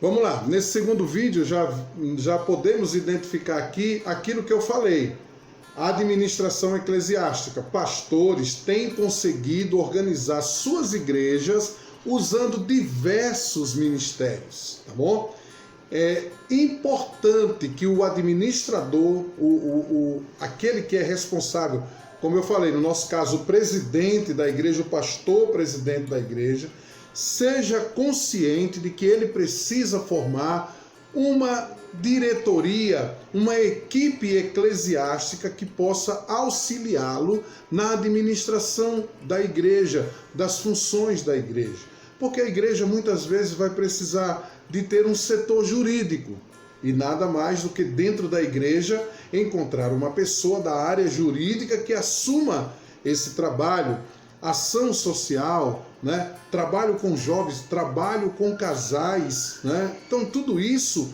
Vamos lá, nesse segundo vídeo já podemos identificar aqui aquilo que eu falei. A administração eclesiástica, pastores têm conseguido organizar suas igrejas usando diversos ministérios, tá bom? É importante que o administrador, aquele que é responsável, como eu falei, no nosso caso, o presidente da igreja, o pastor presidente da igreja, seja consciente de que ele precisa formar uma diretoria, uma equipe eclesiástica que possa auxiliá-lo na administração da igreja, das funções da igreja. Porque a igreja muitas vezes vai precisar de ter um setor jurídico e nada mais do que dentro da igreja encontrar uma pessoa da área jurídica que assuma esse trabalho, ação social, né? Trabalho com jovens, trabalho com casais, né? Então tudo isso,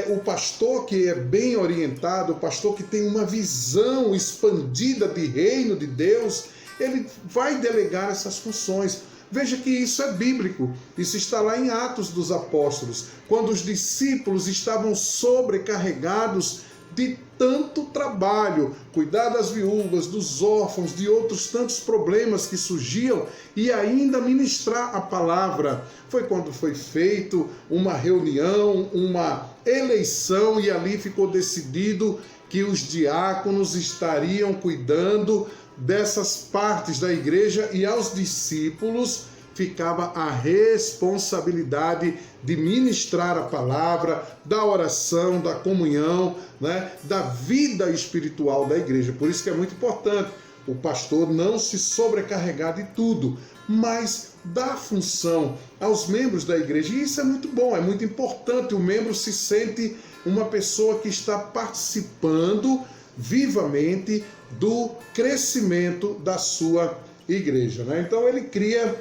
o pastor que é bem orientado, o pastor que tem uma visão expandida de reino de Deus, ele vai delegar essas funções. Veja que isso é bíblico, isso está lá em Atos dos Apóstolos, quando os discípulos estavam sobrecarregados de tanto trabalho, cuidar das viúvas, dos órfãos, de outros tantos problemas que surgiam e ainda ministrar a palavra. Foi quando foi feito uma reunião, uma eleição e ali ficou decidido que os diáconos estariam cuidando dessas partes da igreja e aos discípulos ficava a responsabilidade de ministrar a palavra, da oração, da comunhão, né, da vida espiritual da igreja. Por isso que é muito importante o pastor não se sobrecarregar de tudo, mas dar função aos membros da igreja. E isso é muito bom, é muito importante. O membro se sente uma pessoa que está participando vivamente do crescimento da sua igreja, né? Então ele cria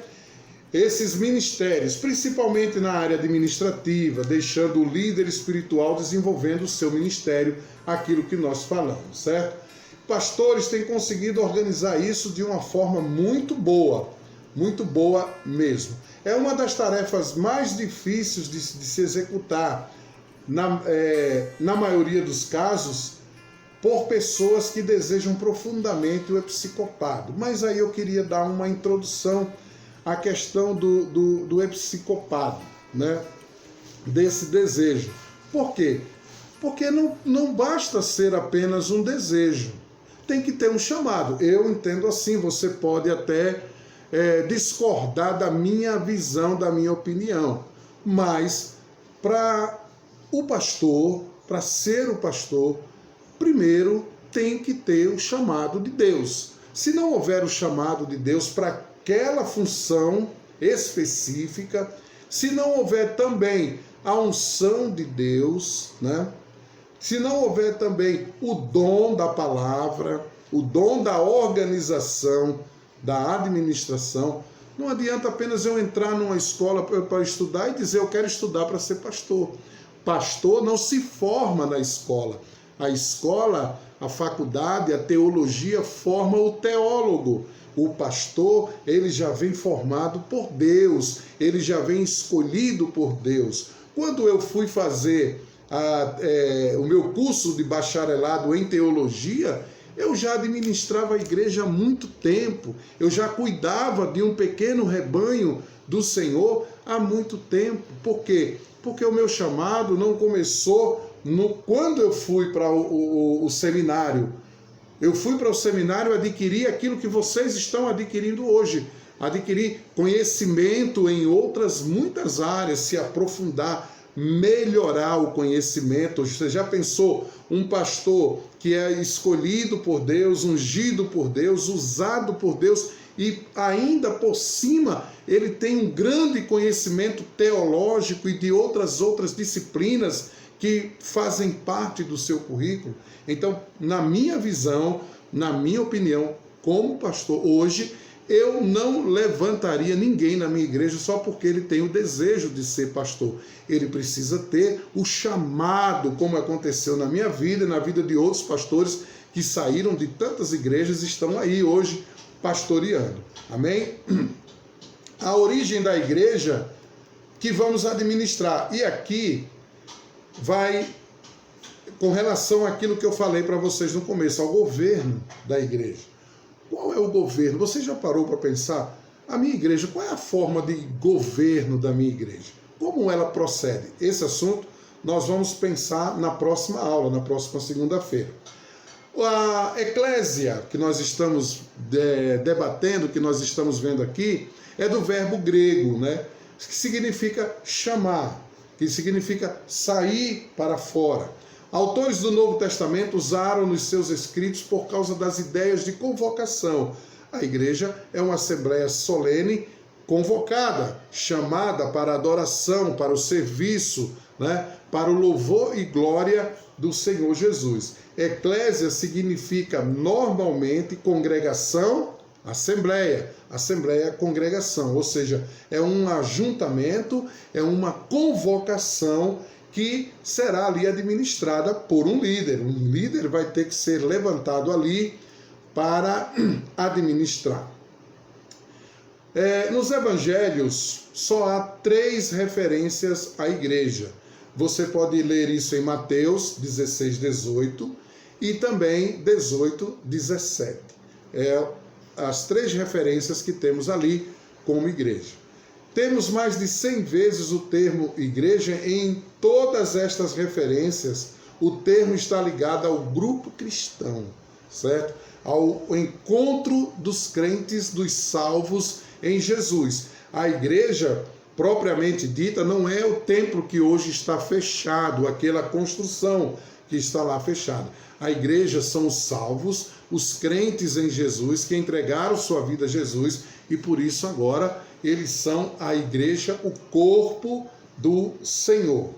esses ministérios, principalmente na área administrativa, deixando o líder espiritual desenvolvendo o seu ministério, aquilo que nós falamos, certo? Pastores têm conseguido organizar isso de uma forma muito boa mesmo. É uma das tarefas mais difíceis de se executar, na maioria dos casos, por pessoas que desejam profundamente o episcopado. Mas aí eu queria dar uma introdução à questão do episcopado, né? Desse desejo. Por quê? Porque não basta ser apenas um desejo. Tem que ter um chamado. Eu entendo assim, você pode até discordar da minha visão, da minha opinião. Mas para o pastor, para ser o pastor, primeiro tem que ter o chamado de Deus. Se não houver o chamado de Deus para aquela função específica, se não houver também a unção de Deus, né? Se não houver também o dom da palavra, o dom da organização, da administração, não adianta apenas eu entrar numa escola para estudar e dizer eu quero estudar para ser pastor. Pastor não se forma na escola. A escola, a faculdade, a teologia forma o teólogo. O pastor, ele já vem formado por Deus, ele já vem escolhido por Deus. Quando eu fui fazer o meu curso de bacharelado em teologia, eu já administrava a igreja há muito tempo, eu já cuidava de um pequeno rebanho do Senhor há muito tempo. Por quê? Porque o meu chamado não começou quando eu fui para o seminário. Eu fui para o seminário adquirir aquilo que vocês estão adquirindo hoje. Adquirir conhecimento em outras muitas áreas, se aprofundar, melhorar o conhecimento. Você já pensou um pastor que é escolhido por Deus, ungido por Deus, usado por Deus e ainda por cima ele tem um grande conhecimento teológico e de outras disciplinas que fazem parte do seu currículo? Então, na minha visão, na minha opinião, como pastor, hoje, eu não levantaria ninguém na minha igreja só porque ele tem o desejo de ser pastor. Ele precisa ter o chamado, como aconteceu na minha vida e na vida de outros pastores que saíram de tantas igrejas e estão aí hoje pastoreando. Amém? A origem da igreja que vamos administrar. E aqui vai com relação àquilo que eu falei para vocês no começo, ao governo da igreja. Qual é o governo? Você já parou para pensar? A minha igreja, qual é a forma de governo da minha igreja? Como ela procede? Esse assunto nós vamos pensar na próxima aula, na próxima segunda-feira. A eclésia que nós estamos debatendo, que nós estamos vendo aqui, é do verbo grego, né? Que significa chamar, que significa sair para fora. Autores do Novo Testamento usaram nos seus escritos por causa das ideias de convocação. A igreja é uma assembleia solene convocada, chamada para a adoração, para o serviço, né? Para o louvor e glória do Senhor Jesus. Eclésia significa normalmente congregação, assembleia. Assembleia é congregação, ou seja, é um ajuntamento, é uma convocação que será ali administrada por um líder. Um líder vai ter que ser levantado ali para administrar. Nos evangelhos só há 3 referências à igreja. Você pode ler isso em Mateus 16, 18 e também 18, 17. As 3 referências que temos ali como igreja. Temos mais de 100 vezes o termo igreja. Em todas estas referências, o termo está ligado ao grupo cristão, certo? Ao encontro dos crentes, dos salvos em Jesus. A igreja, propriamente dita, não é o templo que hoje está fechado, aquela construção que está lá fechada. A igreja são os salvos, os crentes em Jesus, que entregaram sua vida a Jesus, e por isso agora eles são a igreja, o corpo do Senhor.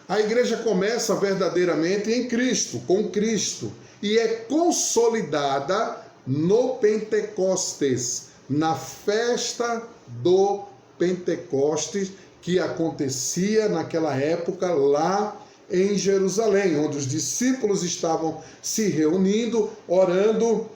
A igreja começa verdadeiramente em Cristo, com Cristo, e é consolidada no Pentecostes, na festa do Pentecostes, que acontecia naquela época lá em Jerusalém, onde os discípulos estavam se reunindo, orando,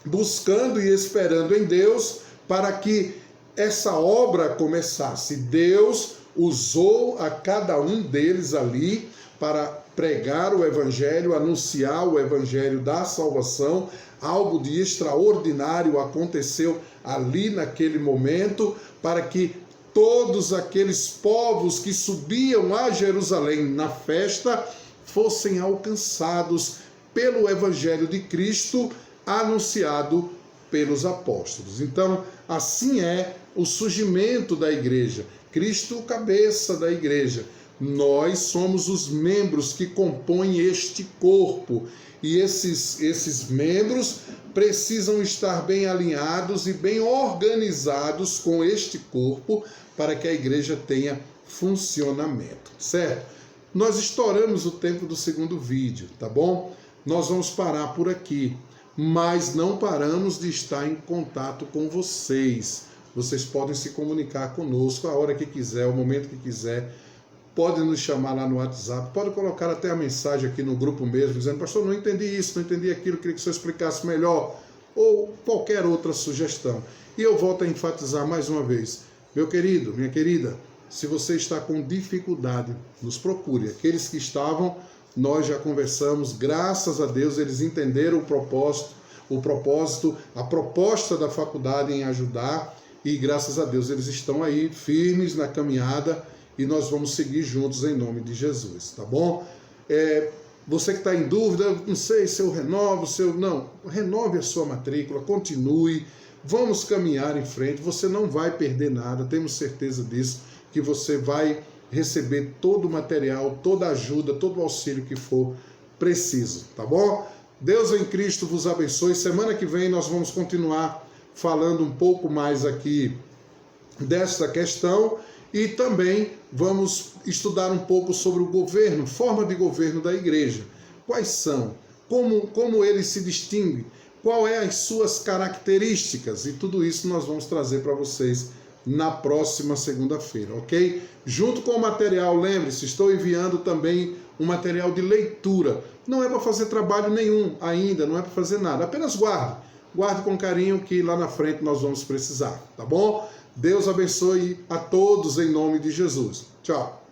buscando e esperando em Deus para que essa obra começasse. Deus usou a cada um deles ali para pregar o evangelho, anunciar o evangelho da salvação. Algo de extraordinário aconteceu ali naquele momento para que todos aqueles povos que subiam a Jerusalém na festa fossem alcançados pelo evangelho de Cristo anunciado pelos apóstolos. Então, assim é o surgimento da igreja. Cristo, cabeça da igreja. Nós somos os membros que compõem este corpo. E esses membros precisam estar bem alinhados e bem organizados com este corpo para que a igreja tenha funcionamento, certo? Nós estouramos o tempo do segundo vídeo, tá bom? Nós vamos parar por aqui, mas não paramos de estar em contato com vocês. Vocês podem se comunicar conosco a hora que quiser, o momento que quiser. Pode nos chamar lá no WhatsApp, pode colocar até a mensagem aqui no grupo mesmo, dizendo: pastor, não entendi isso, não entendi aquilo, queria que o senhor explicasse melhor, ou qualquer outra sugestão. E eu volto a enfatizar mais uma vez, meu querido, minha querida, se você está com dificuldade, nos procure. Aqueles que estavam, nós já conversamos, graças a Deus eles entenderam o propósito, a proposta da faculdade em ajudar, e graças a Deus eles estão aí firmes na caminhada, e nós vamos seguir juntos em nome de Jesus, tá bom? Você que está em dúvida, não sei se eu renovo, não, renove a sua matrícula, continue, vamos caminhar em frente, você não vai perder nada, temos certeza disso, que você vai receber todo o material, toda a ajuda, todo o auxílio que for preciso, tá bom? Deus em Cristo vos abençoe. Semana que vem nós vamos continuar falando um pouco mais aqui desta questão, e também vamos estudar um pouco sobre o governo, forma de governo da igreja. Quais são? Como ele se distingue? Qual é as suas características? E tudo isso nós vamos trazer para vocês na próxima segunda-feira, ok? Junto com o material, lembre-se, estou enviando também um material de leitura. Não é para fazer trabalho nenhum ainda, não é para fazer nada. Apenas guarde com carinho que lá na frente nós vamos precisar, tá bom? Deus abençoe a todos em nome de Jesus. Tchau.